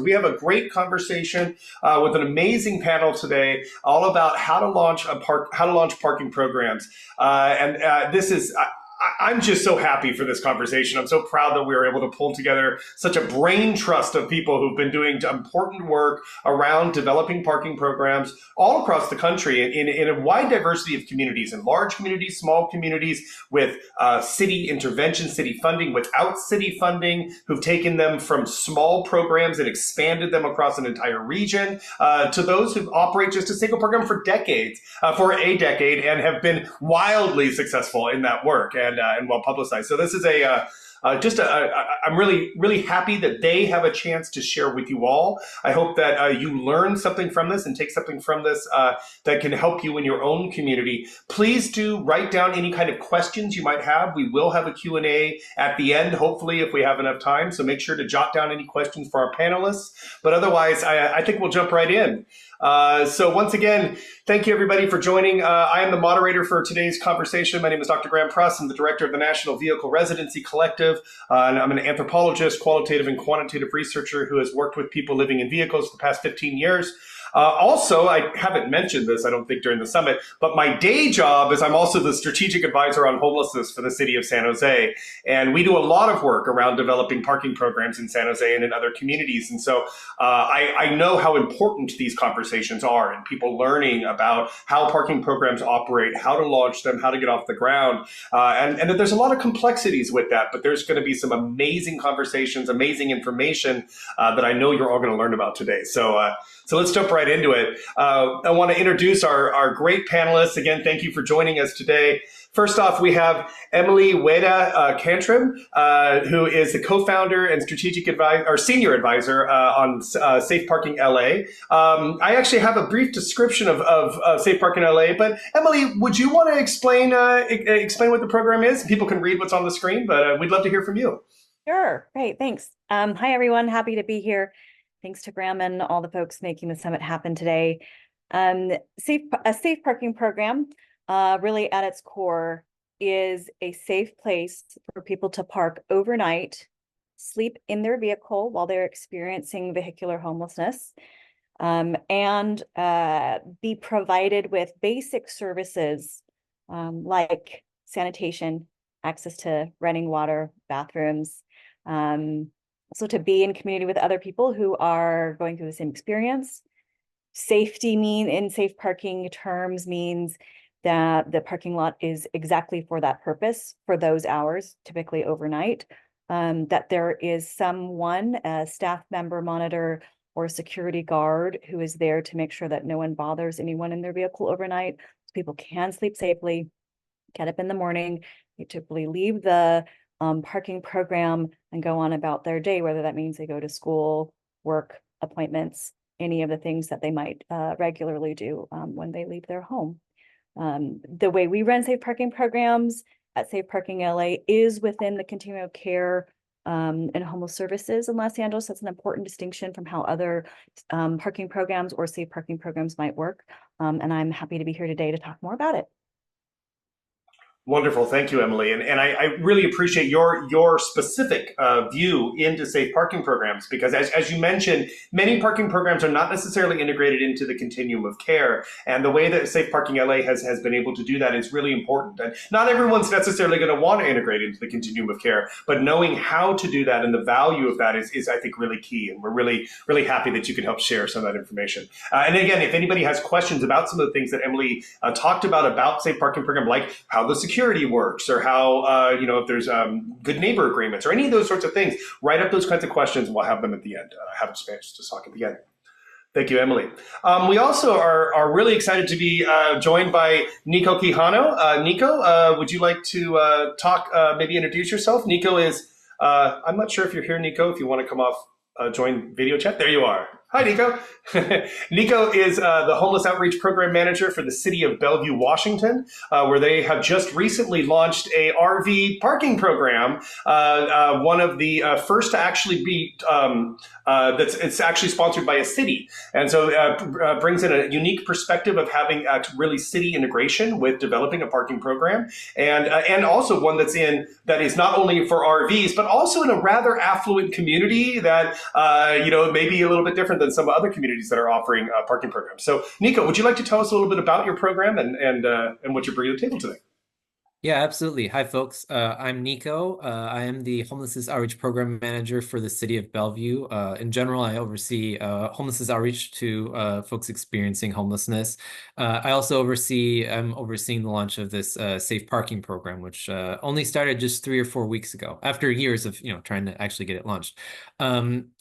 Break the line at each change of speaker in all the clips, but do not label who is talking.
We have a great conversation with an amazing panel today, all about how to launch parking programs. I'm just so happy for this conversation. I'm so proud that we were able to pull together such a brain trust of people who've been doing important work around developing parking programs all across the country in a wide diversity of communities, in large communities, small communities, with city intervention, city funding, without city funding, who've taken them from small programs and expanded them across an entire region, to those who operate just a single program for a decade, and have been wildly successful in that work and well publicized. So this is I'm really happy that they have a chance to share with you all. I hope that you learn something from this and take something from this that can help you in your own community. Please do write down any kind of questions you might have. We will have a Q&A at the end, hopefully, if we have enough time. So make sure to jot down any questions for our panelists. But otherwise, I think we'll jump right in. So once again, thank you everybody for joining. I am the moderator for today's conversation. My name is Dr. Graham Pruss. I'm the director of the National Vehicle Residency Collective. And I'm an anthropologist, qualitative and quantitative researcher who has worked with people living in vehicles for the past 15 years. Also, I haven't mentioned this, I don't think, during the summit, but my day job is I'm also the strategic advisor on homelessness for the city of San Jose. And we do a lot of work around developing parking programs in San Jose and in other communities. And so I know how important these conversations are, and people learning about how parking programs operate, how to launch them, how to get off the ground. And that there's a lot of complexities with that, but there's going to be some amazing conversations, amazing information that I know you're all going to learn about today. So let's jump right into it. I want to introduce our great panelists. Again, thank you for joining us today. First off, we have Emily Uyeda Kantrim, who is the co-founder and strategic advisor or senior advisor on Safe Parking LA. I actually have a brief description of Safe Parking LA, but Emily, would you want to explain what the program is? People can read what's on the screen, but we'd love to hear from you.
Sure, great, thanks. Hi everyone, happy to be here. Thanks to Graham and all the folks making the summit happen today. A safe parking program, really at its core, is a safe place for people to park overnight, sleep in their vehicle while they're experiencing vehicular homelessness, and be provided with basic services like sanitation, access to running water, bathrooms, so to be in community with other people who are going through the same experience. Safety in safe parking terms means that the parking lot is exactly for that purpose, for those hours, typically overnight, that there is someone, a staff member, monitor, or security guard who is there to make sure that no one bothers anyone in their vehicle overnight, so people can sleep safely, get up in the morning. They typically leave the parking program and go on about their day, whether that means they go to school, work, appointments, any of the things that they might regularly do when they leave their home. The way we run safe parking programs at Safe Parking LA is within the continuum of care and homeless services in Los Angeles. That's an important distinction from how other parking programs or safe parking programs might work. And I'm happy to be here today to talk more about it.
Wonderful. Thank you, Emily. And I really appreciate your specific view into safe parking programs, because as you mentioned, many parking programs are not necessarily integrated into the continuum of care. And the way that Safe Parking LA has been able to do that is really important. And not everyone's necessarily going to want to integrate into the continuum of care, but knowing how to do that and the value of that is I think, really key. And we're really, really happy that you can help share some of that information. And again, if anybody has questions about some of the things that Emily talked about Safe Parking Program, like how the security works, or how, if there's good neighbor agreements, or any of those sorts of things, write up those kinds of questions, and we'll have them at the end, have a space to talk at the end. Thank you, Emily. We also are really excited to be joined by Nico Quijano. Nico, would you like to talk, maybe introduce yourself? Nico is, I'm not sure if you're here, Nico, if you want to come off, join video chat. There you are. Hi, Nico. Nico is the Homeless Outreach Program Manager for the city of Bellevue, Washington, where they have just recently launched a RV parking program. One of the first to actually be it's actually sponsored by a city, and so brings in a unique perspective of having really city integration with developing a parking program, and also one that is not only for RVs but also in a rather affluent community that may be a little bit different than some other communities that are offering parking programs. So, Nico, would you like to tell us a little bit about your program and what you bring to the table today?
Yeah, absolutely. Hi, folks. I'm Nico. I am the Homelessness Outreach Program Manager for the city of Bellevue. In general, I oversee homelessness outreach to folks experiencing homelessness. I also I'm overseeing the launch of this safe parking program, which only started just 3 or 4 weeks ago, after years of trying to actually get it launched.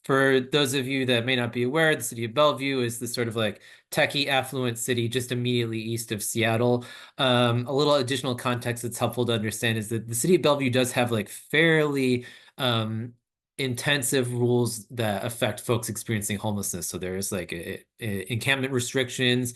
For those of you that may not be aware, the city of Bellevue is this sort of like techie affluent city just immediately east of Seattle. A little additional context that's helpful to understand is that the city of Bellevue does have like fairly intensive rules that affect folks experiencing homelessness. So there's like encampment restrictions,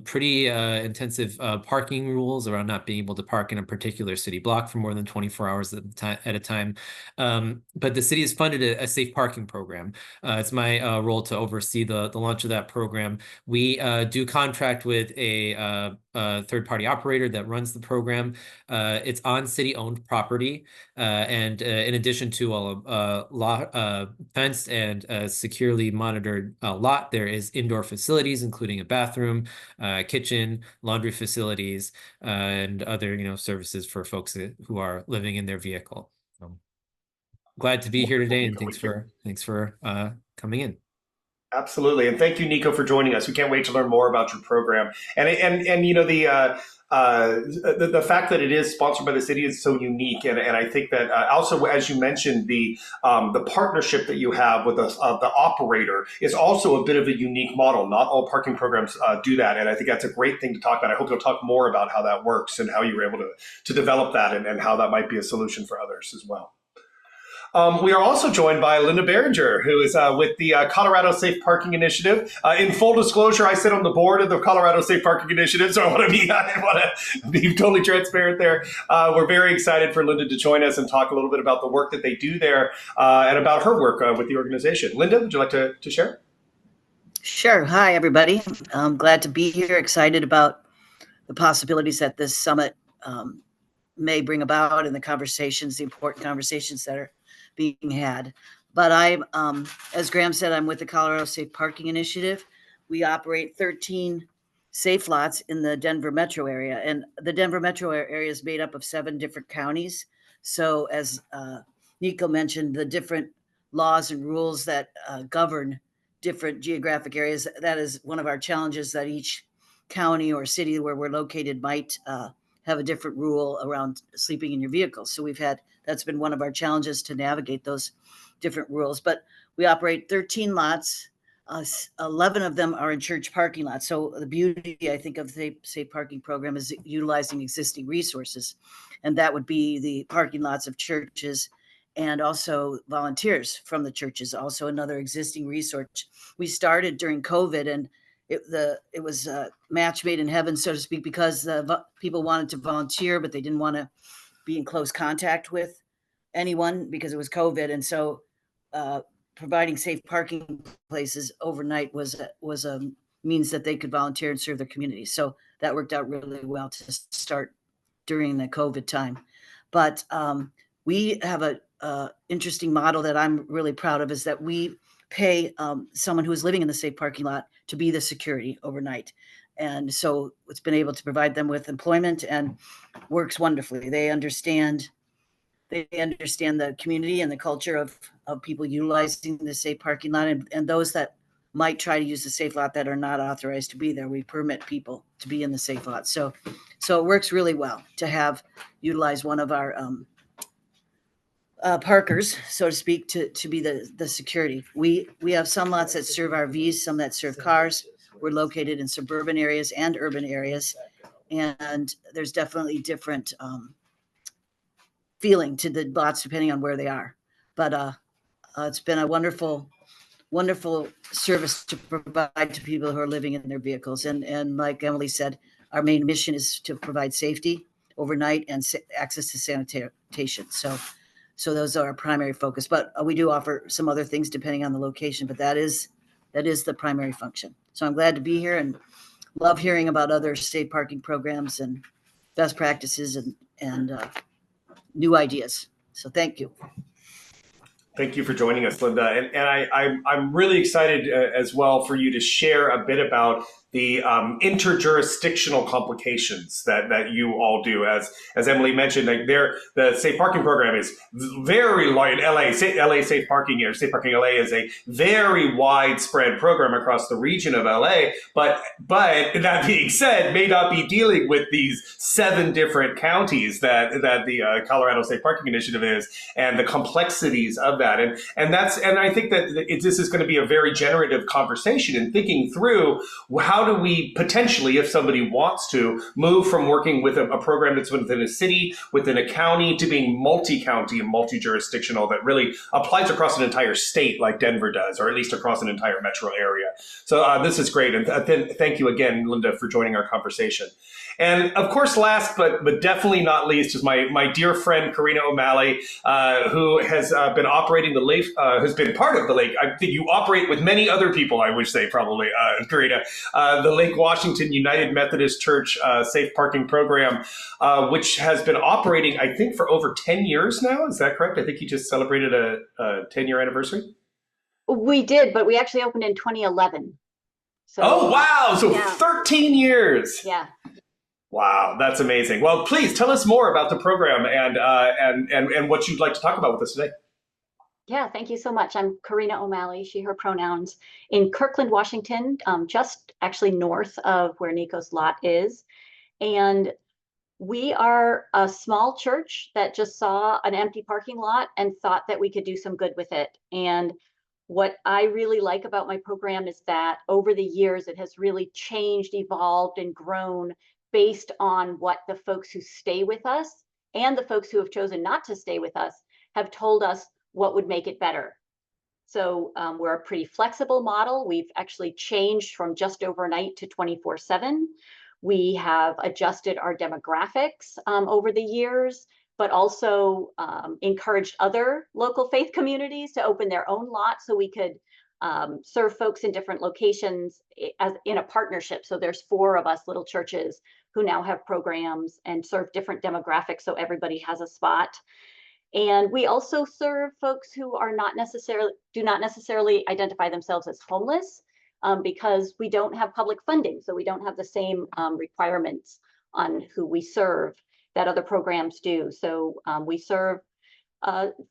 pretty intensive parking rules around not being able to park in a particular city block for more than 24 hours at a time. But the city has funded a safe parking program. It's my role to oversee the launch of that program. We do contract with a third-party operator that runs the program. It's on city-owned property, and in addition to a fenced and securely monitored lot, there is indoor facilities, including a bathroom, kitchen, laundry facilities, and other services for folks who are living in their vehicle. Glad to be here today, and thanks for coming in.
Absolutely, and thank you, Nico, for joining us. We can't wait to learn more about your program. And the fact that it is sponsored by the city is so unique, and I think that also, as you mentioned, the partnership that you have with the operator is also a bit of a unique model. Not all parking programs do that, and I think that's a great thing to talk about. I hope you'll talk more about how that works and how you were able to develop that, and how that might be a solution for others as well. We are also joined by Linda Barringer, who is with the Colorado Safe Parking Initiative. In full disclosure, I sit on the board of the Colorado Safe Parking Initiative, so I want to be totally transparent there. We're very excited for Linda to join us and talk a little bit about the work that they do there and about her work with the organization. Linda, would you like to share?
Sure. Hi, everybody. I'm glad to be here, excited about the possibilities that this summit may bring about and the important conversations that are being had. But as Graham said, I'm with the Colorado Safe Parking Initiative. We operate 13 safe lots in the Denver metro area, and the Denver metro area is made up of 7 different counties. So as Nico mentioned, the different laws and rules that govern different geographic areas, that is one of our challenges, that each county or city where we're located might have a different rule around sleeping in your vehicle. So that's been one of our challenges, to navigate those different rules. But we operate 13 lots. 11 of them are in church parking lots. So the beauty, I think, of the safe parking program is utilizing existing resources. And that would be the parking lots of churches and also volunteers from the churches, also another existing resource. We started during COVID, and it was a match made in heaven, so to speak, because people wanted to volunteer, but they didn't want to be in close contact with anyone because it was COVID. And so providing safe parking places overnight was a means that they could volunteer and serve their community. So that worked out really well to start during the COVID time. But we have a interesting model that I'm really proud of, is that we pay someone who is living in the safe parking lot to be the security overnight. And so it's been able to provide them with employment and works wonderfully. They understand the community and the culture of people utilizing the safe parking lot, and those that might try to use the safe lot that are not authorized to be there. We permit people to be in the safe lot. So it works really well to utilize one of our parkers, so to speak, to be the security. We have some lots that serve RVs, some that serve cars. We're located in suburban areas and urban areas, and there's definitely different feeling to the lots depending on where they are. But it's been a wonderful service to provide to people who are living in their vehicles. And like Emily said, our main mission is to provide safety overnight and access to sanitation. So those are our primary focus, but we do offer some other things depending on the location, but that is the primary function. So I'm glad to be here and love hearing about other safe parking programs and best practices and new ideas. So thank you.
Thank you for joining us, Linda. And I'm really excited as well for you to share a bit about the interjurisdictional complications that you all do. As Emily mentioned, like the safe parking program is very large. LA Safe Parking or Safe Parking LA is a very widespread program across the region of LA. But that being said, may not be dealing with these 7 different counties that the Colorado Safe Parking Initiative is, and the complexities of that. And I think that this is going to be a very generative conversation in thinking through how do we potentially, if somebody wants to, move from working with a program that's within a city, within a county, to being multi-county and multi-jurisdictional that really applies across an entire state like Denver does, or at least across an entire metro area. So this is great. And thank you again, Linda, for joining our conversation. And of course, last but definitely not least is my dear friend Karina O'Malley, who has been operating the lake, has been part of the lake. I think you operate with many other people, I would say probably, Karina, the Lake Washington United Methodist Church Safe Parking Program, which has been operating, I think, for over 10 years now. Is that correct? I think you just celebrated a 10-year anniversary.
We did, but we actually opened in 2011. So,
oh, wow. So
yeah.
13 years.
Yeah.
Wow, that's amazing. Well, please tell us more about the program and what you'd like to talk about with us today.
Yeah, thank you so much. I'm Karina O'Malley, she, her pronouns, in Kirkland, Washington, just actually north of where Nico's lot is. And we are a small church that just saw an empty parking lot and thought that we could do some good with it. And what I really like about my program is that over the years, it has really changed, evolved, and grown based on what the folks who stay with us and the folks who have chosen not to stay with us have told us what would make it better. So we're a pretty flexible model. We've actually changed from just overnight to 24/7. We have adjusted our demographics over the years, but also encouraged other local faith communities to open their own lots so we could serve folks in different locations as in a partnership. So there's 4 of us little churches who now have programs and serve different demographics, so everybody has a spot. And we also serve folks who are do not necessarily identify themselves as homeless because we don't have public funding, so we don't have the same requirements on who we serve that other programs do. So we serve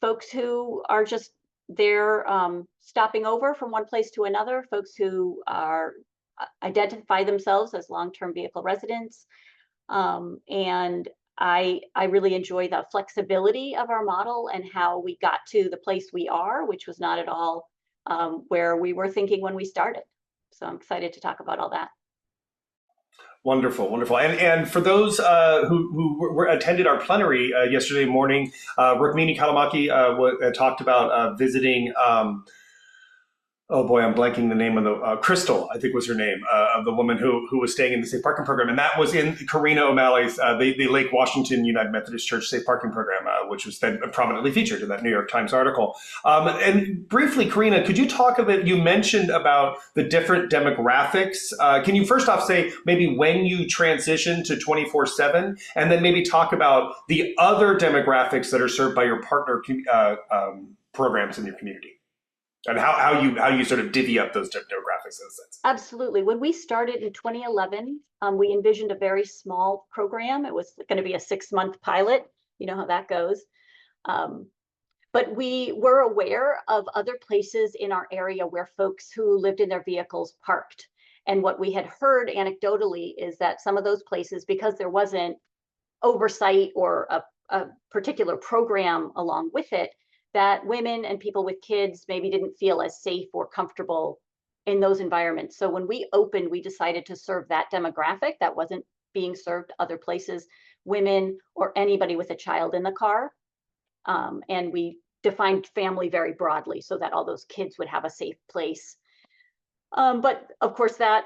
folks who are just there stopping over from one place to another, folks who are identify themselves as long-term vehicle residents. And I really enjoy the flexibility of our model and how we got to the place we are, which was not at all where we were thinking when we started. So I'm excited to talk about all that.
Wonderful, wonderful. And for those who attended our plenary yesterday morning, Rukmini Kalamaki talked about visiting oh boy, I'm blanking the name of the Crystal, I think was her name, of the woman who was staying in the safe parking program. And that was in Karina O'Malley's, the Lake Washington United Methodist Church safe parking program, which was then prominently featured in that New York Times article. And briefly, Karina, could you talk a bit, you mentioned about the different demographics. Can you first off say maybe when you transitioned to 24/7, and then maybe talk about the other demographics that are served by your partner programs in your community? And how you sort of divvy up those demographics in a sense.
Absolutely. When we started in 2011, we envisioned a very small program. It was going to be a 6-month pilot. You know how that goes. But we were aware of other places in our area where folks who lived in their vehicles parked. And what we had heard anecdotally is that some of those places, because there wasn't oversight or a particular program along with it, that women and people with kids maybe didn't feel as safe or comfortable in those environments. So when we opened, we decided to serve that demographic that wasn't being served other places, women or anybody with a child in the car. And we defined family very broadly so that all those kids would have a safe place. But of course that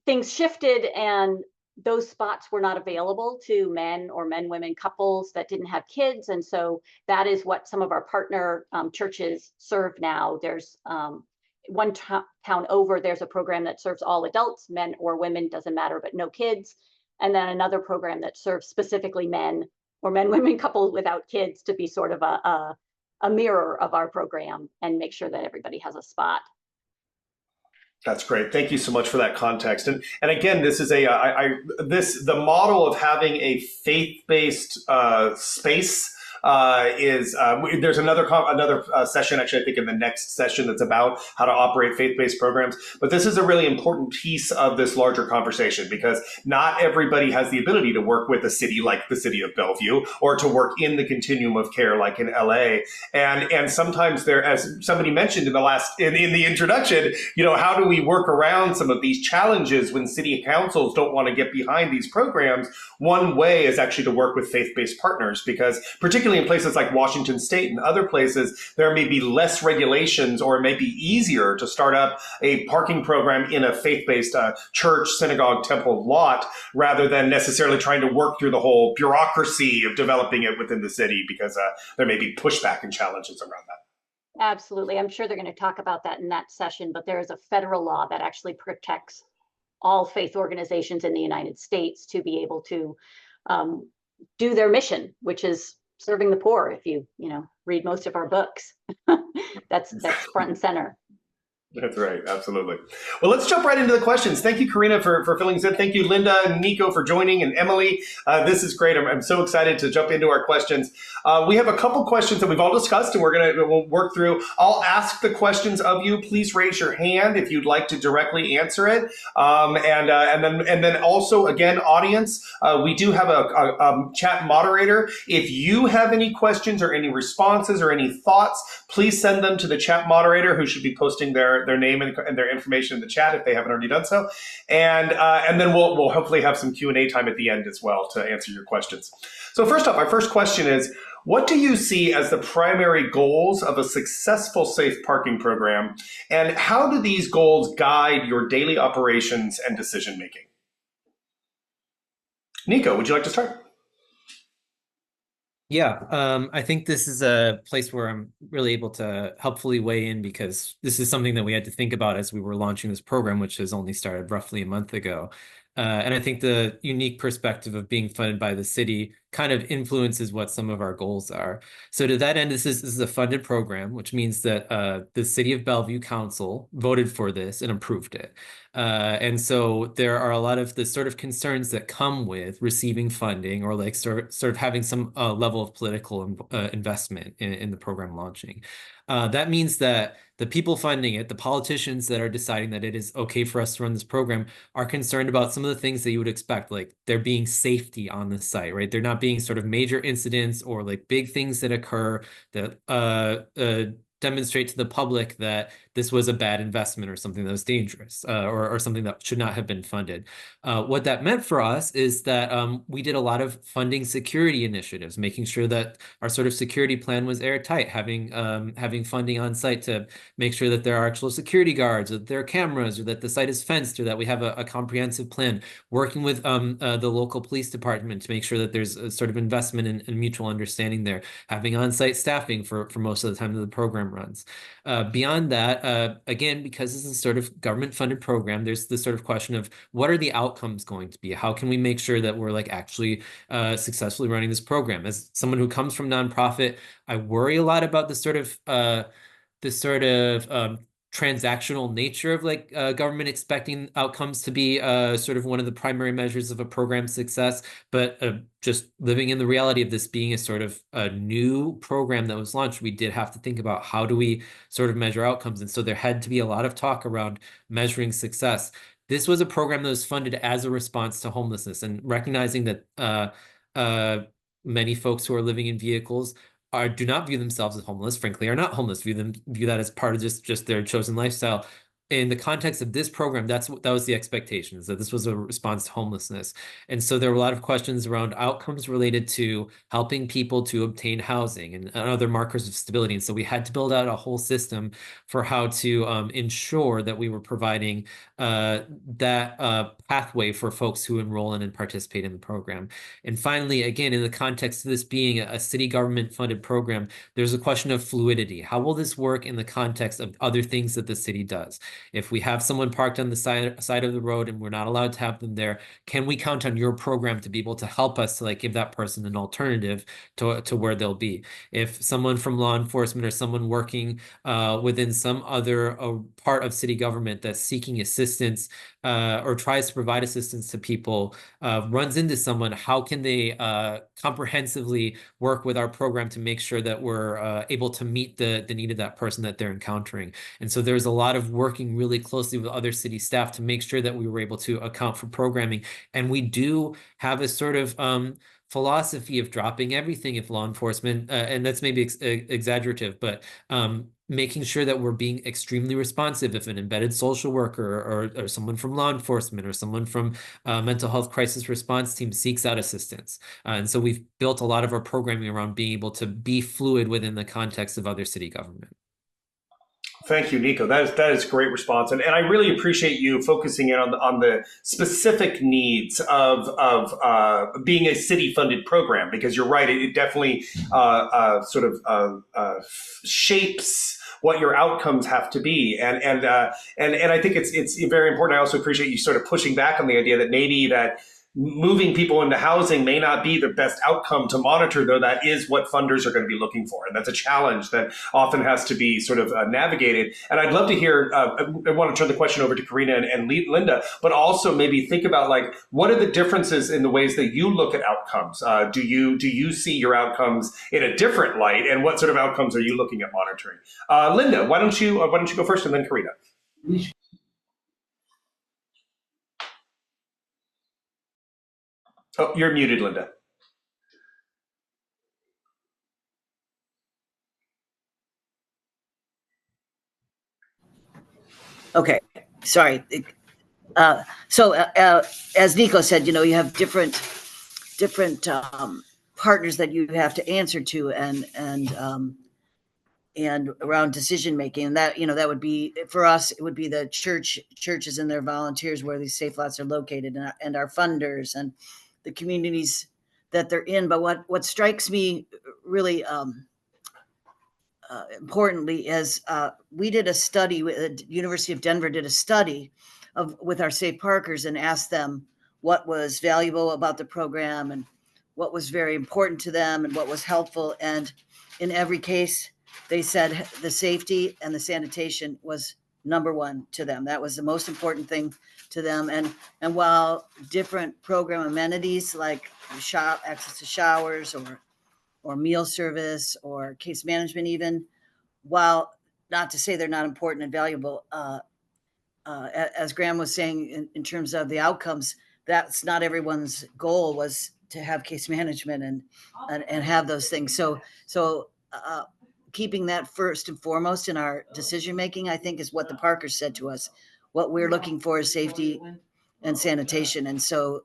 things shifted and those spots were not available to men or women couples that didn't have kids. And so that is what some of our partner churches serve now. There's one town over, there's a program that serves all adults, men or women, doesn't matter, but no kids. And then another program that serves specifically men or women couples without kids, to be sort of a mirror of our program and make sure that everybody has a spot.
That's great. Thank you so much for that context. And again, this is the model of having a faith-based space there's another session, actually, I think in the next session, that's about how to operate faith-based programs. But this is a really important piece of this larger conversation, because not everybody has the ability to work with a city like the city of Bellevue, or to work in the continuum of care like in LA. And sometimes there, as somebody mentioned in the introduction, how do we work around some of these challenges when city councils don't want to get behind these programs? One way is actually to work with faith-based partners, because particularly in places like Washington State and other places, there may be less regulations, or it may be easier to start up a parking program in a faith-based church, synagogue, temple lot, rather than necessarily trying to work through the whole bureaucracy of developing it within the city, because there may be pushback and challenges around that.
Absolutely. I'm sure they're going to talk about that in that session, but there is a federal law that actually protects all faith organizations in the United States to be able to do their mission, which is serving the poor. If you read most of our books, that's front and center.
That's right. Absolutely. Well, let's jump right into the questions. Thank you, Karina, for filling us in. Thank you, Linda and Nico, for joining, and Emily. This is great. I'm so excited to jump into our questions. We have a couple questions that we've all discussed, and we'll work through. I'll ask the questions of you. Please raise your hand if you'd like to directly answer it. And then also, again, audience, we do have a chat moderator. If you have any questions or any responses or any thoughts, please send them to the chat moderator, who should be posting their name and their information in the chat if they haven't already done so. And then we'll hopefully have some Q&A time at the end as well to answer your questions. So first off, our first question is, what do you see as the primary goals of a successful safe parking program, and how do these goals guide your daily operations and decision making? Nico, would you like to start?
Yeah, I think this is a place where I'm really able to helpfully weigh in, because this is something that we had to think about as we were launching this program, which has only started roughly a month ago. And I think the unique perspective of being funded by the city kind of influences what some of our goals are. So to that end, this is a funded program, which means that the City of Bellevue Council voted for this and approved it. And so there are a lot of the sort of concerns that come with receiving funding, or like sort of having some level of political investment in the program launching. That means that the people funding it, the politicians that are deciding that it is okay for us to run this program, are concerned about some of the things that you would expect, like there being safety on the site, right? There not being sort of major incidents or like big things that occur that demonstrate to the public that this was a bad investment or something that was dangerous, or something that should not have been funded. What that meant for us is that we did a lot of funding security initiatives, making sure that our sort of security plan was airtight, having funding on site to make sure that there are actual security guards, or that there are cameras, or that the site is fenced, or that we have a comprehensive plan, working with the local police department to make sure that there's a sort of investment and mutual understanding there, having on-site staffing for most of the time that the program runs. Beyond that, again, because this is a sort of government-funded program, there's this sort of question of what are the outcomes going to be? How can we make sure that we're like actually successfully running this program? As someone who comes from nonprofit, I worry a lot about this sort of transactional nature of like government expecting outcomes to be sort of one of the primary measures of a program's success, but just living in the reality of this being a sort of a new program that was launched, we did have to think about how do we sort of measure outcomes. And so there had to be a lot of talk around measuring success. This was a program that was funded as a response to homelessness, and recognizing that many folks who are living in vehicles do not view themselves as homeless, frankly, are not homeless, view that as part of just their chosen lifestyle. in the context of this program, that was the expectations, that this was a response to homelessness. And so there were a lot of questions around outcomes related to helping people to obtain housing and other markers of stability. And so we had to build out a whole system for how to ensure that we were providing that pathway for folks who enroll in and participate in the program. And finally, again, in the context of this being a city government funded program, there's a question of fluidity. How will this work in the context of other things that the city does? If we have someone parked on the side of the road and we're not allowed to have them there, can we count on your program to be able to help us to like give that person an alternative to where they'll be? If someone from law enforcement or someone working within some other part of city government that's seeking assistance or tries to provide assistance to people runs into someone, how can they comprehensively work with our program to make sure that we're able to meet the need of that person that they're encountering? And so there's a lot of working really closely with other city staff to make sure that we were able to account for programming. And we do have a sort of philosophy of dropping everything if law enforcement, and that's maybe exaggerative, but making sure that we're being extremely responsive if an embedded social worker or someone from law enforcement or someone from mental health crisis response team seeks out assistance. And so we've built a lot of our programming around being able to be fluid within the context of other city government.
Thank you, Nico. That is a great response, and I really appreciate you focusing in on the specific needs of being a city-funded program, because you're right, it definitely shapes what your outcomes have to be, and I think it's very important. I also appreciate you sort of pushing back on the idea that maybe that moving people into housing may not be the best outcome to monitor, though that is what funders are going to be looking for. And that's a challenge that often has to be sort of navigated. And I'd love to hear, I want to turn the question over to Karina and Linda, but also maybe think about like, what are the differences in the ways that you look at outcomes? Do you see your outcomes in a different light? And what sort of outcomes are you looking at monitoring? Linda, why don't you go first, and then Karina? Oh, you're muted, Linda.
Okay, sorry. So as Nico said, you have different partners that you have to answer to, and around decision making, and that would be, for us, it would be the churches and their volunteers where these safe lots are located, and our funders and the communities that they're in. But what strikes me really importantly is we did a study with the University of Denver, did a study with our safe parkers and asked them what was valuable about the program and what was very important to them and what was helpful. And in every case, they said the safety and the sanitation was number one to them. That was the most important thing to them. And while different program amenities like access to showers or meal service or case management, even, while not to say they're not important and valuable, as Graham was saying, in terms of the outcomes, that's not everyone's goal was to have case management and have those things. So keeping that first and foremost in our decision making, I think, is what the Parkers said to us. What we're looking for is safety and sanitation, and so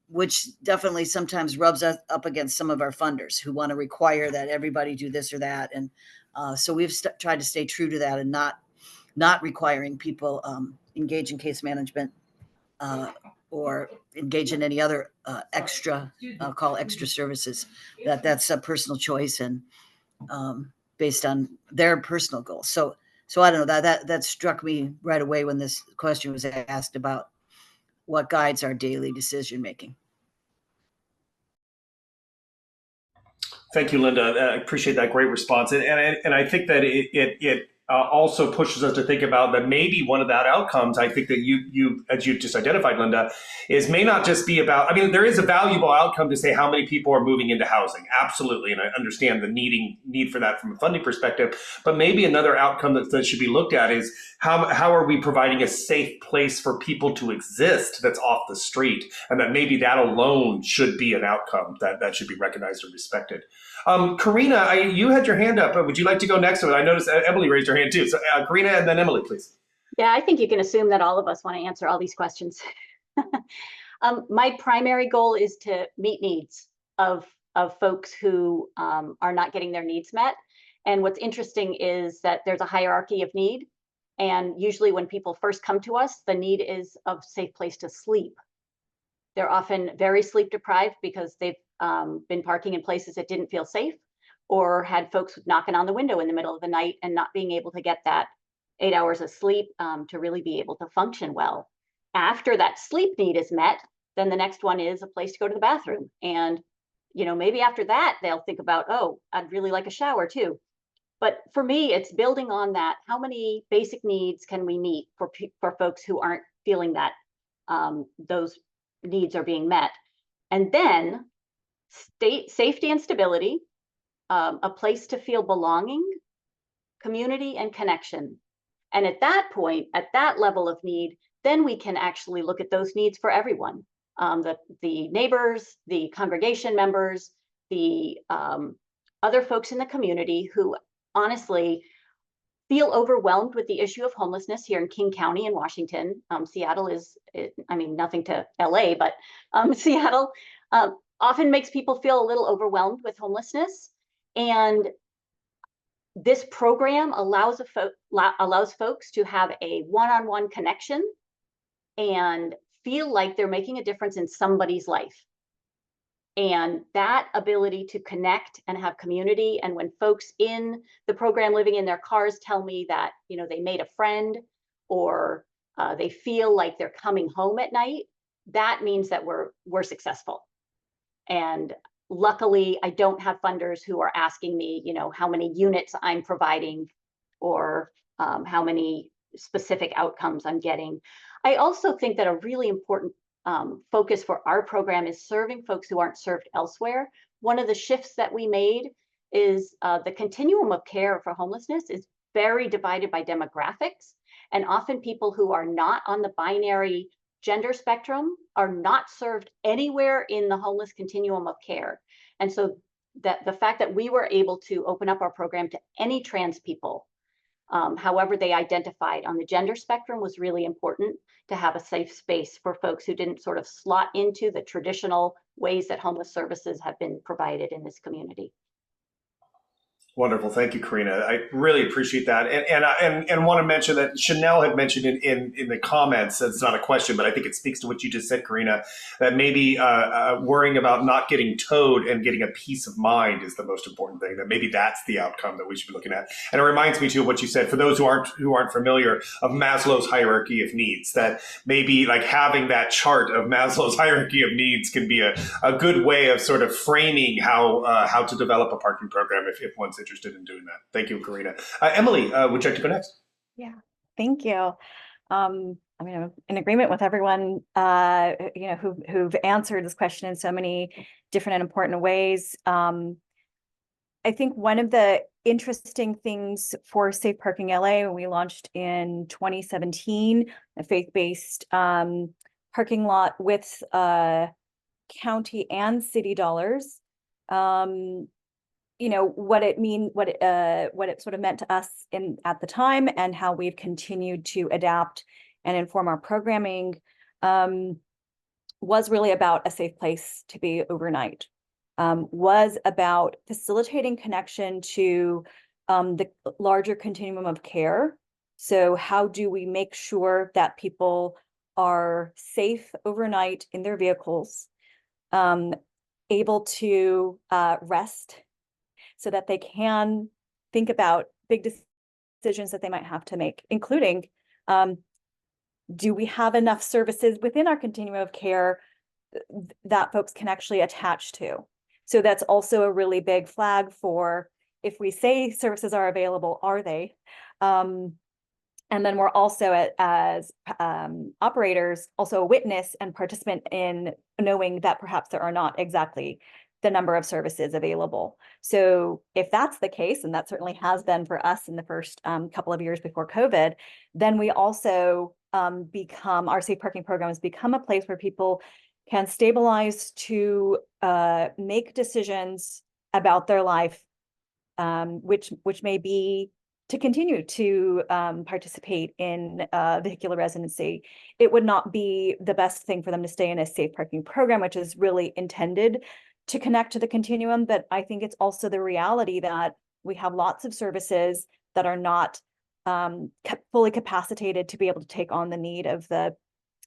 which definitely sometimes rubs us up against some of our funders who want to require that everybody do this or that, and so we've tried to stay true to that and not requiring people engage in case management or engage in any other extra, I'll call extra services. That's a personal choice and based on their personal goals. So I don't know, that struck me right away when this question was asked about what guides our daily decision making.
Thank you, Linda. I appreciate that great response. And I think that it also pushes us to think about that maybe one of that outcomes, I think that you as you just identified, Linda, is may not just be about, I mean, there is a valuable outcome to say how many people are moving into housing. Absolutely. And I understand the need for that from a funding perspective. But maybe another outcome that should be looked at is how are we providing a safe place for people to exist that's off the street? And that maybe that alone should be an outcome that should be recognized and respected. Karina, you had your hand up. Would you like to go next? I noticed Emily raised her hand too. So Karina and then Emily, please.
Yeah, I think you can assume that all of us want to answer all these questions. My primary goal is to meet needs of folks who are not getting their needs met. And what's interesting is that there's a hierarchy of need. And usually when people first come to us, the need is of safe place to sleep. They're often very sleep deprived because they've been parking in places that didn't feel safe, or had folks knocking on the window in the middle of the night and not being able to get that 8 hours of sleep to really be able to function well. After that sleep need is met, then the next one is a place to go to the bathroom. And, maybe after that, they'll think about, oh, I'd really like a shower too. But for me, it's building on that. How many basic needs can we meet for folks who aren't feeling that those needs are being met? And then safety and stability, a place to feel belonging, community, and connection. And at that point, at that level of need, then we can actually look at those needs for everyone. The neighbors, the congregation members, the other folks in the community who honestly feel overwhelmed with the issue of homelessness here in King County in Washington. Seattle is, nothing to LA, but Seattle often makes people feel a little overwhelmed with homelessness. And this program allows folks to have a one-on-one connection and feel like they're making a difference in somebody's life. And that ability to connect and have community, and when folks in the program living in their cars tell me that, they made a friend, or they feel like they're coming home at night, that means that we're successful. And luckily, I don't have funders who are asking me, how many units I'm providing, or how many specific outcomes I'm getting. I also think that a really important focus for our program is serving folks who aren't served elsewhere. One of the shifts that we made is the continuum of care for homelessness is very divided by demographics, and often people who are not on the binary gender spectrum are not served anywhere in the homeless continuum of care. And so that the fact that we were able to open up our program to any trans people, however they identified on the gender spectrum, was really important to have a safe space for folks who didn't sort of slot into the traditional ways that homeless services have been provided in this community.
Wonderful. Thank you, Karina. I really appreciate that. And want to mention that Chanel had mentioned in the comments, it's not a question, but I think it speaks to what you just said, Karina, that maybe worrying about not getting towed and getting a peace of mind is the most important thing, that maybe that's the outcome that we should be looking at. And it reminds me too of what you said, for those who aren't familiar, of Maslow's hierarchy of needs, that maybe like having that chart of Maslow's hierarchy of needs can be a good way of sort of framing how to develop a parking program if one's interested in doing that. Thank you, Karina. Emily, would you like to go next?
Yeah, thank you. I'm in agreement with everyone, who've answered this question in so many different and important ways. I think one of the interesting things for Safe Parking LA, when we launched in 2017, a faith-based parking lot with county and city dollars, what it sort of meant to us at the time, and how we've continued to adapt and inform our programming, was really about a safe place to be overnight, was about facilitating connection to the larger continuum of care. So how do we make sure that people are safe overnight in their vehicles, able to rest, so that they can think about big decisions that they might have to make, including, do we have enough services within our continuum of care that folks can actually attach to? So that's also a really big flag for, if we say services are available, are they? And then we're also, as operators, also a witness and participant in knowing that perhaps there are not exactly the number of services available. So if that's the case, and that certainly has been for us in the first couple of years before COVID, then we also our safe parking program has become a place where people can stabilize to make decisions about their life, which may be to continue to participate in vehicular residency. It would not be the best thing for them to stay in a safe parking program, which is really intended to connect to the continuum. But I think it's also the reality that we have lots of services that are not fully capacitated to be able to take on the need of the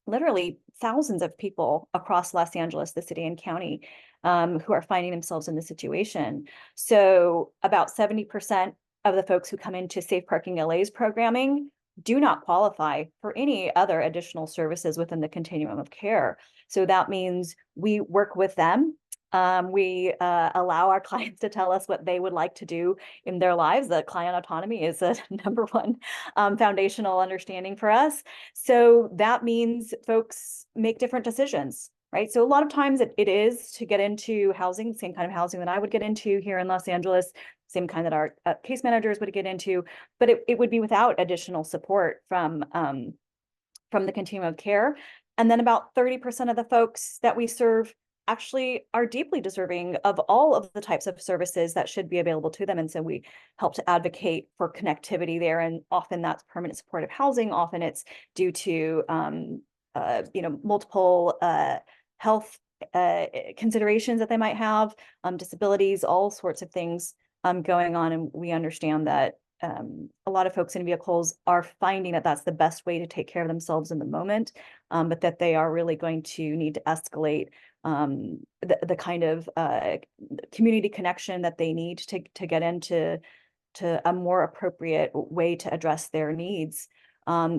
literally thousands of people across Los Angeles, the city and county, who are finding themselves in this situation. So about 70% of the folks who come into Safe Parking LA's programming do not qualify for any other additional services within the continuum of care. So that means we work with them. We allow our clients to tell us what they would like to do in their lives. The client autonomy is a number one foundational understanding for us. So that means folks make different decisions, right? So a lot of times it is to get into housing, the same kind of housing that I would get into here in Los Angeles, same kind that our case managers would get into, but it would be without additional support from the continuum of care. And then about 30% of the folks that we serve actually are deeply deserving of all of the types of services that should be available to them. And so we help to advocate for connectivity there. And often that's permanent supportive housing. Often it's due to, multiple health considerations that they might have, disabilities, all sorts of things going on. And we understand that a lot of folks in vehicles are finding that that's the best way to take care of themselves in the moment, but that they are really going to need to escalate the kind of community connection that they need to get into a more appropriate way to address their needs.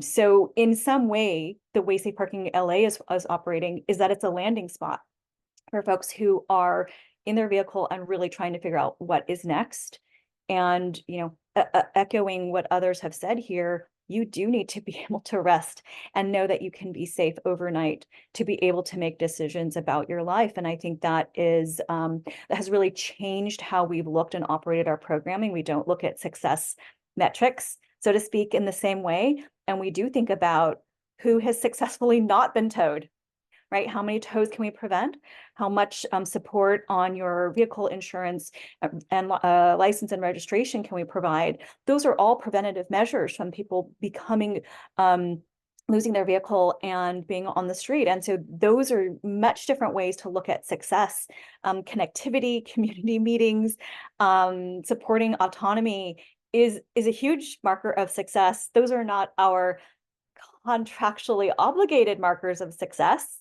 So in some way, the way Safe Parking LA is operating is that it's a landing spot for folks who are in their vehicle and really trying to figure out what is next. And, echoing what others have said here, you do need to be able to rest and know that you can be safe overnight to be able to make decisions about your life. And I think that has really changed how we've looked and operated our programming. We don't look at success metrics, so to speak, in the same way. And we do think about who has successfully not been towed, right? How many tows can we prevent? How much support on your vehicle insurance and license and registration can we provide? Those are all preventative measures from people becoming, losing their vehicle and being on the street. And so those are much different ways to look at success. Connectivity, community meetings, supporting autonomy is a huge marker of success. Those are not our contractually obligated markers of success.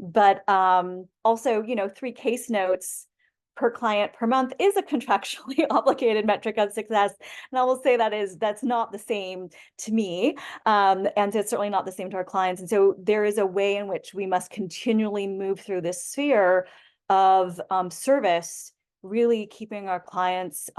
But also, 3 case notes per client per month is a contractually obligated metric of success. And I will say that's not the same to me. And it's certainly not the same to our clients. And so there is a way in which we must continually move through this sphere of service, really keeping our clients,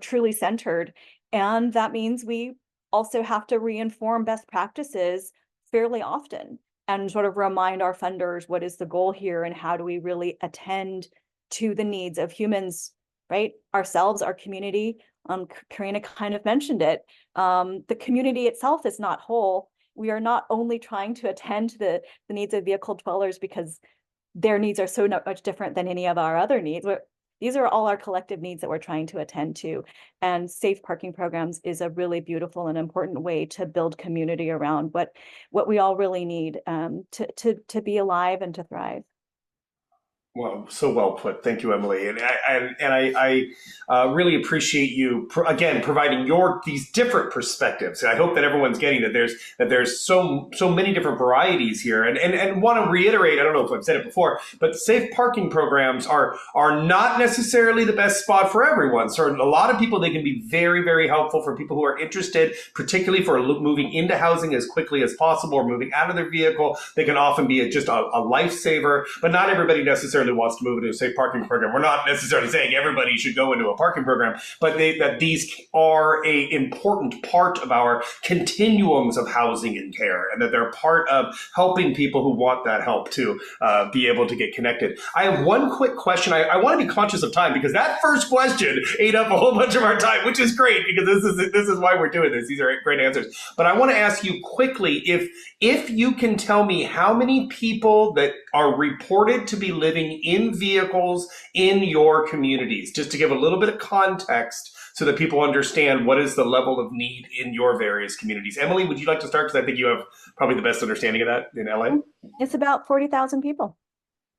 truly centered. And that means we also have to reinform best practices fairly often and sort of remind our funders what is the goal here and how do we really attend to the needs of humans, right? Ourselves, our community. Karina kind of mentioned it. The community itself is not whole. We are not only trying to attend to the needs of vehicle dwellers because their needs are so much different than any of our other needs. These are all our collective needs that we're trying to attend to. And safe parking programs is a really beautiful and important way to build community around what we all really need to be alive and to thrive.
Well, so well put. Thank you, Emily. And I really appreciate you again providing these different perspectives. And I hope that everyone's getting that there's so many different varieties here. And want to reiterate, I don't know if I've said it before, but safe parking programs are not necessarily the best spot for everyone. So a lot of people, they can be very, very helpful for people who are interested, particularly for moving into housing as quickly as possible or moving out of their vehicle. They can often be just a lifesaver, but not everybody necessarily wants to move into a safe parking program. We're not necessarily saying everybody should go into a parking program, but that these are an important part of our continuums of housing and care, and that they're part of helping people who want that help to be able to get connected. I have one quick question. I want to be conscious of time because that first question ate up a whole bunch of our time, which is great because this is why we're doing this. These are great answers. But I want to ask you quickly if you can tell me how many people that are reported to be living in vehicles in your communities, just to give a little bit of context so that people understand what is the level of need in your various communities. Emily, would you like to start? Because I think you have probably the best understanding of that in LA.
It's about 40,000 people.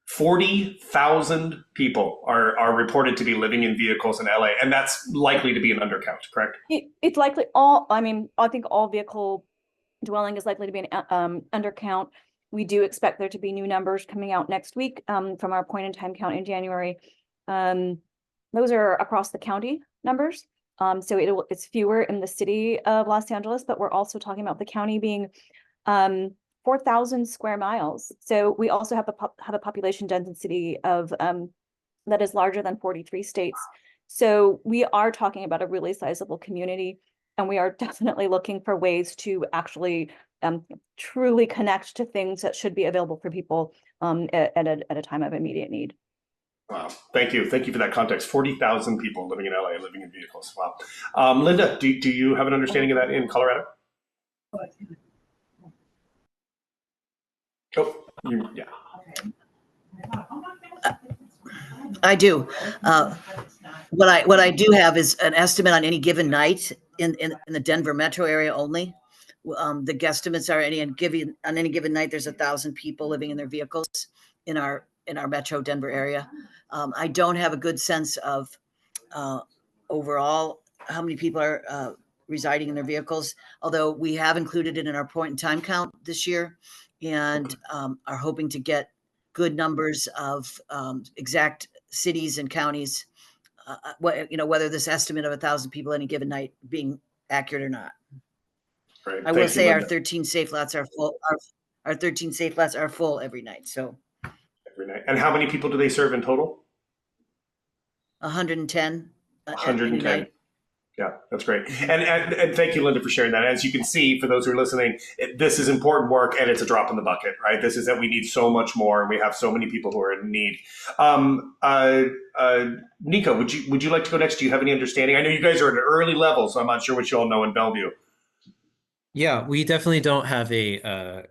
40,000 people are reported to be living in vehicles in LA, and that's likely to be an undercount, correct?
It's likely I think all vehicle dwelling is likely to be an undercount. We do expect there to be new numbers coming out next week from our point in time count in January. Those are across the county numbers. So it's fewer in the city of Los Angeles, but we're also talking about the county being 4,000 square miles. So we also have a population density of that is larger than 43 states. So we are talking about a really sizable community, and we are definitely looking for ways to actually truly connect to things that should be available for people at a time of immediate need.
Wow, thank you for that context. 40,000 people living in LA, living in vehicles. Wow. Linda, do you have an understanding of that in Colorado? Oh, yeah.
I do. What I do have is an estimate on any given night in the Denver metro area only. The guesstimates are on any given night, there's 1,000 people living in their vehicles in our metro Denver area. I don't have a good sense of overall how many people are residing in their vehicles, although we have included it in our point in time count this year, and are hoping to get good numbers of exact cities and counties, whether this estimate of 1,000 people any given night being accurate or not.
Great.
I will say our 13 safe lots are full. Our 13 safe lots are full every night. So
every night. And how many people do they serve in total?
110.
110. Yeah, that's great. And thank you, Linda, for sharing that. As you can see, for those who are listening, this is important work, and it's a drop in the bucket, right? This is that we need so much more, and we have so many people who are in need. Nico, would you like to go next? Do you have any understanding? I know you guys are at an early level, so I'm not sure what you all know in Bellevue.
Yeah, we definitely don't have a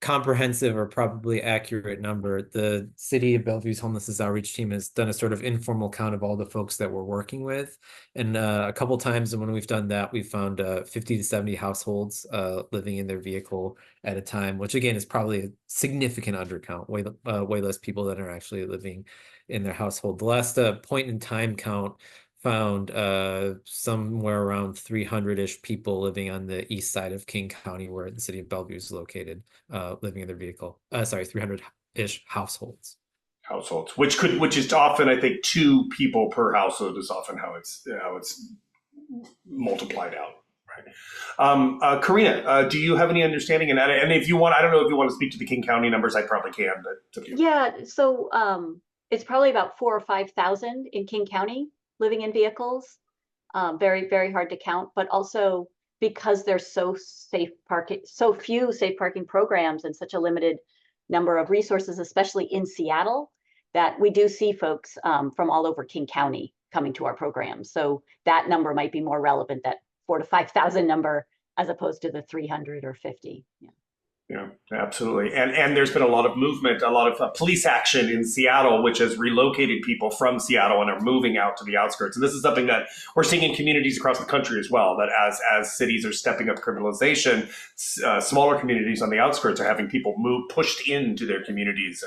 comprehensive or probably accurate number. The City of Bellevue's homelessness outreach team has done a sort of informal count of all the folks that we're working with. And a couple times when we've done that, we've found 50 to 70 households living in their vehicle at a time, which again is probably a significant undercount, way less people that are actually living in their household. The last point in time count found somewhere around 300-ish people living on the east side of King County, where the city of Bellevue is located, living in their vehicle. 300-ish households.
Which is often, I think, 2 people per household is often how it's multiplied out. Right. Karina, do you have any understanding in that? And if you want, I don't know if you want to speak to the King County numbers, I probably can, but it's up to you.
Yeah, so it's probably about 4,000 or 5,000 in King County living in vehicles. Very, very hard to count, but also because there's so few safe parking programs and such a limited number of resources, especially in Seattle, that we do see folks from all over King County coming to our programs. So that number might be more relevant, that 4,000 to 5,000 number, as opposed to the 300 or 50. Yeah.
Yeah, absolutely. And there's been a lot of movement, a lot of police action in Seattle, which has relocated people from Seattle and are moving out to the outskirts. And this is something that we're seeing in communities across the country as well, that as cities are stepping up criminalization, smaller communities on the outskirts are having people pushed into their communities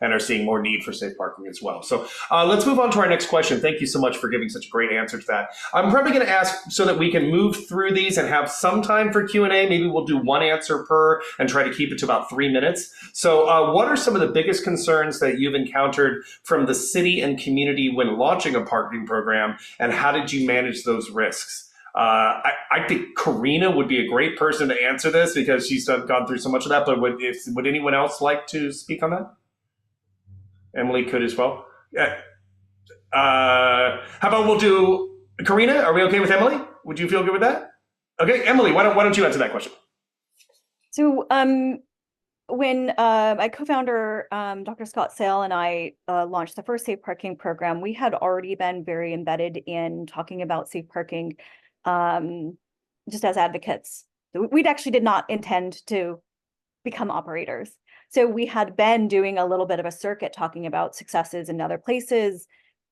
and are seeing more need for safe parking as well. So let's move on to our next question. Thank you so much for giving such a great answer to that. I'm probably going to ask so that we can move through these and have some time for Q&A. Maybe we'll do one answer per and try to keep it to about 3 minutes. So what are some of the biggest concerns that you've encountered from the city and community when launching a parking program, and how did you manage those risks? I think Karina would be a great person to answer this because she's gone through so much of that, but would anyone else like to speak on that? Emily could as well. How about we'll do Karina? Are we okay with Emily? Would you feel good with that? Okay, Emily, why don't you answer that question?
So when my co-founder, Dr. Scott Sale, and I launched the first safe parking program, we had already been very embedded in talking about safe parking just as advocates. We actually did not intend to become operators. So we had been doing a little bit of a circuit talking about successes in other places,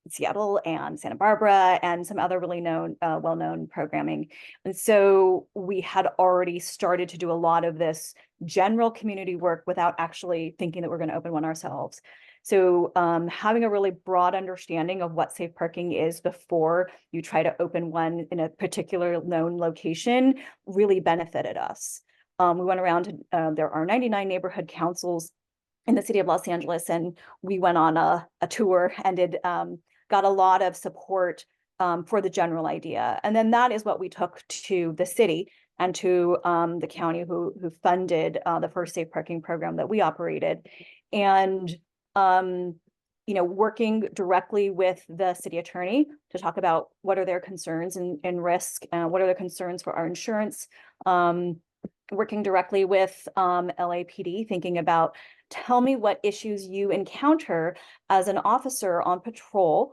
Seattle and Santa Barbara and some other really well-known programming. And so we had already started to do a lot of this general community work without actually thinking that we're going to open one ourselves. So having a really broad understanding of what safe parking is before you try to open one in a particular known location really benefited us. We went around, there are 99 neighborhood councils in the city of Los Angeles, and we went on a tour and got a lot of support for the general idea. And then that is what we took to the city and to the county who funded the first safe parking program that we operated. And working directly with the city attorney to talk about what are their concerns and risk, what are the concerns for our insurance, working directly with LAPD, thinking about, tell me what issues you encounter as an officer on patrol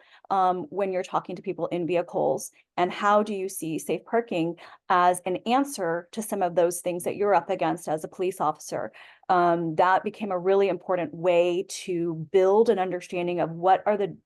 when you're talking to people in vehicles, and how do you see safe parking as an answer to some of those things that you're up against as a police officer. That became a really important way to build an understanding of what are the,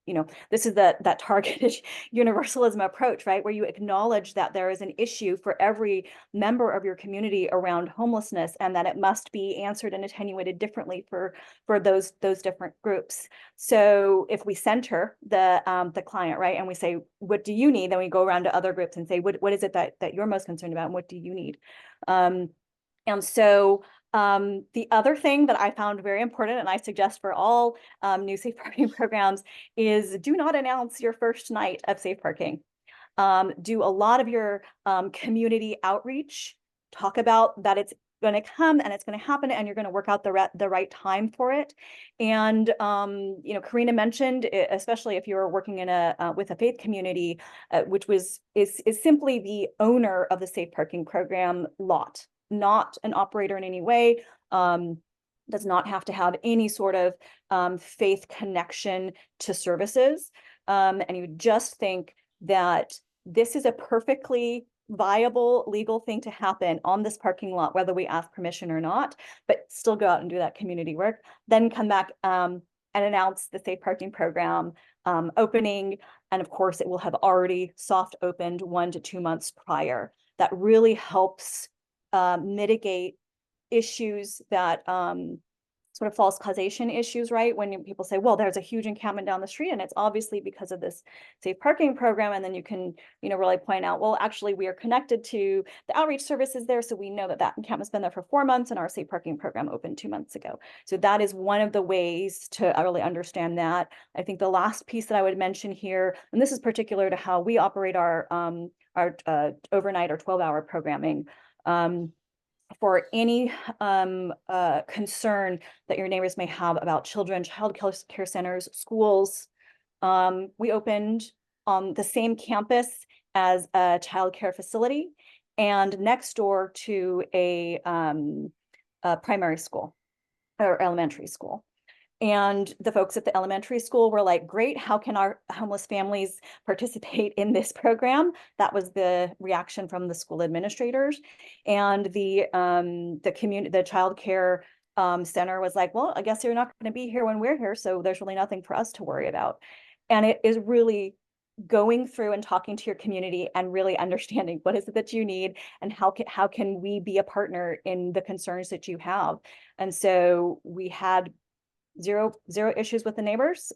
this is that targeted universalism approach, right? Where you acknowledge that there is an issue for every member of your community around homelessness, and that it must be answered and attenuated differently for those different groups. So if we center the client, right, and we say, what do you need? Then we go around to other groups and say, what is it that you're most concerned about, and what do you need? And so the other thing that I found very important, and I suggest for all new safe parking programs, is do not announce your first night of safe parking. Do a lot of your community outreach, talk about that it's going to come and it's going to happen, and you're going to work out the right time for it. And Karina mentioned, especially if you're working in with a faith community, which is simply the owner of the safe parking program lot, not an operator in any way, does not have to have any sort of faith connection to services. And you just think that this is a perfectly viable legal thing to happen on this parking lot, whether we ask permission or not, but still go out and do that community work, then come back and announce the safe parking program opening. And of course, it will have already soft opened 1 to 2 months prior. That really helps mitigate issues that sort of false causation issues, right? When people say, well, there's a huge encampment down the street and it's obviously because of this safe parking program. And then you can, really point out, well, actually we are connected to the outreach services there. So we know that encampment's been there for 4 months and our safe parking program opened 2 months ago. So that is one of the ways to really understand that. I think the last piece that I would mention here, and this is particular to how we operate our overnight or 12-hour programming, for any concern that your neighbors may have about children, child care centers, schools. We opened on the same campus as a child care facility and next door to a primary school or elementary school. And the folks at the elementary school were like, great, how can our homeless families participate in this program? That was the reaction from the school administrators. And the child care center was like, well, I guess you're not going to be here when we're here, so there's really nothing for us to worry about. And it is really going through and talking to your community and really understanding what is it that you need and how can we be a partner in the concerns that you have. And so we had zero issues with the neighbors.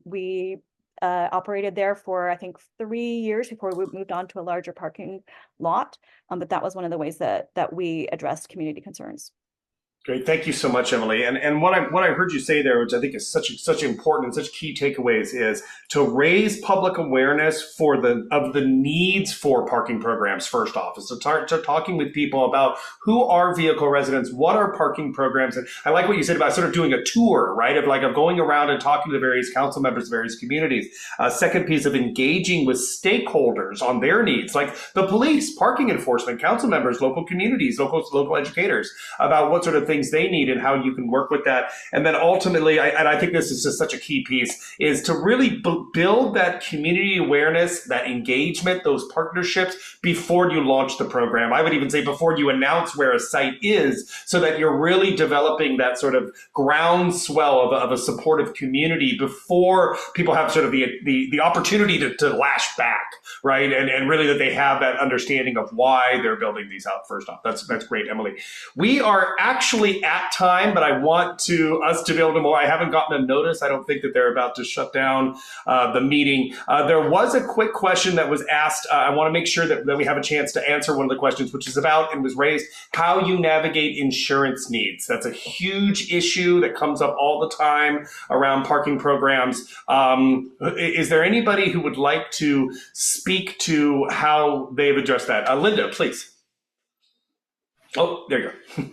We operated there for, I think, 3 years before we moved on to a larger parking lot. But that was one of the ways that we addressed community concerns.
Great, thank you so much, Emily. And what I heard you say there, which I think is such important and such key takeaways, is to raise public awareness of the needs for parking programs. First off, is to start talking with people about who are vehicle residents, what are parking programs, and I like what you said about sort of doing a tour, right? Of going around and talking to the various council members, various communities. Second piece of engaging with stakeholders on their needs, like the police, parking enforcement, council members, local communities, local educators, about what sort of things things they need and how you can work with that. And then ultimately, I think this is just such a key piece, is to really build that community awareness, that engagement, those partnerships before you launch the program. I would even say before you announce where a site is, so that you're really developing that sort of groundswell of a supportive community before people have sort of the opportunity to lash back, right? And really that they have that understanding of why they're building these out first off. That's great, Emily. We are actually at time, but I want us to be able to move. I haven't gotten a notice. I don't think that they're about to shut down the meeting. There was a quick question that was asked. I want to make sure that we have a chance to answer one of the questions, which is about and was raised, how you navigate insurance needs. That's a huge issue that comes up all the time around parking programs. Is there anybody who would like to speak to how they've addressed that? Linda, please. Oh, there you go.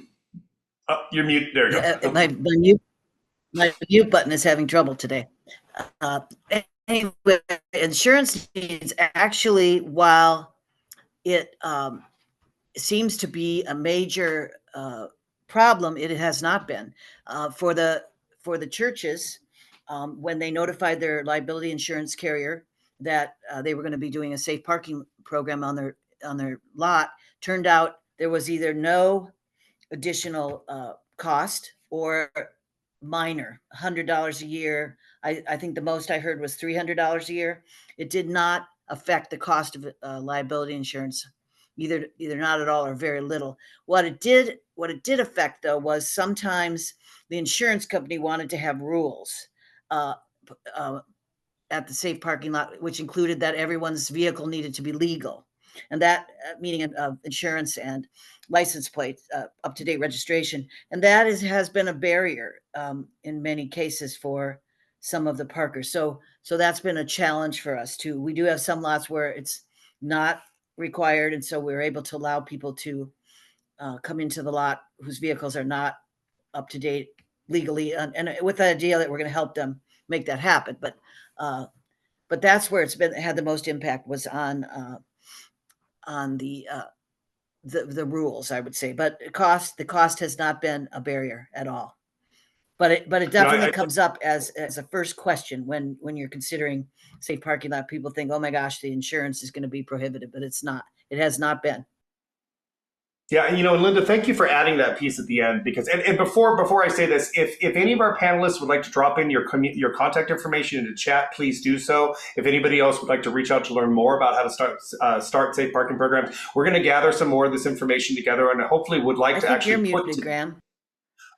Oh, you're mute. There you go.
My mute button is having trouble today. Anyway, insurance needs, actually, while it seems to be a major problem, it has not been. For the churches, when they notified their liability insurance carrier that they were going to be doing a safe parking program on their lot, turned out there was either no additional cost or minor, $100 a year. I think the most I heard was $300 a year. It did not affect the cost of liability insurance, either not at all or very little. What it did affect, though, was sometimes the insurance company wanted to have rules at the safe parking lot, which included that everyone's vehicle needed to be legal. And that meaning insurance and license plate, up-to-date registration. And that has been a barrier in many cases for some of the parkers. So that's been a challenge for us too. We do have some lots where it's not required. And so we're able to allow people to come into the lot whose vehicles are not up to date legally. And with the idea that we're going to help them make that happen. But that's where it's had the most impact, was on the rules, I would say. But the cost has not been a barrier at all. But it definitely comes up as a first question when you're considering safe parking lot. People think, oh my gosh, the insurance is going to be prohibitive, but it's not. It has not been.
Yeah, and Linda, thank you for adding that piece at the end, because and before I say this, if any of our panelists would like to drop in your contact information into chat, please do so. If anybody else would like to reach out to learn more about how to start safe parking programs, we're going to gather some more of this information together, and hopefully would like to actually.
You're muted, Graham.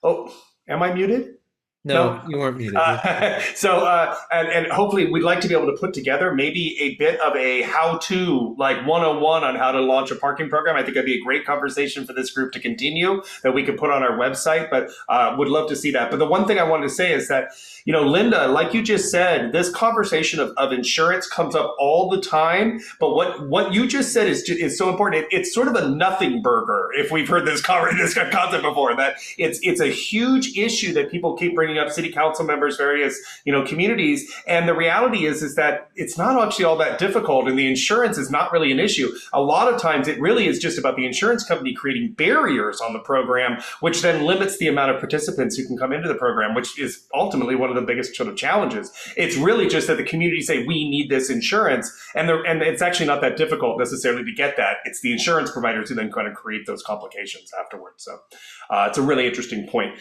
Oh, am I muted?
No, you weren't muted.
And hopefully we'd like to be able to put together maybe a bit of a how-to, like 101 on how to launch a parking program. I think that'd be a great conversation for this group to continue that we could put on our website, but would love to see that. But the one thing I wanted to say is that, Linda, like you just said, this conversation of insurance comes up all the time. But what you just said is so important. It's sort of a nothing burger, if we've heard this concept before, that it's a huge issue that people keep bringing up, city council members, various communities, and the reality is that it's not actually all that difficult, and the insurance is not really an issue. A lot of times it really is just about the insurance company creating barriers on the program, which then limits the amount of participants who can come into the program, which is ultimately one of the biggest sort of challenges. It's really just that the community say, we need this insurance, and it's actually not that difficult necessarily to get that. It's the insurance providers who then kind of create those complications afterwards. So it's a really interesting point.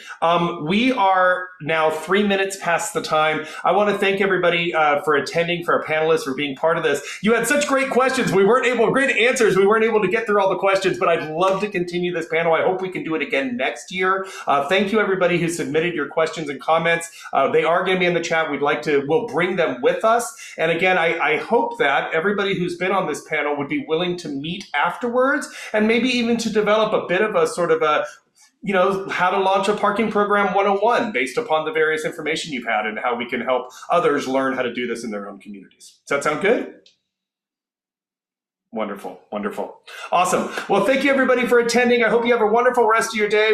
We are now 3 minutes past the time. I want to thank everybody for attending, for our panelists, for being part of this. You had such great questions. Great answers. We weren't able to get through all the questions, but I'd love to continue this panel. I hope we can do it again next year. Thank you, everybody who submitted your questions and comments. They are going to be in the chat. We'll bring them with us. And again, I hope that everybody who's been on this panel would be willing to meet afterwards, and maybe even to develop a bit of a sort of a how to launch a parking program 101 based upon the various information you've had, and how we can help others learn how to do this in their own communities. Does that sound good? Wonderful. Awesome. Well, thank you everybody for attending. I hope you have a wonderful rest of your day.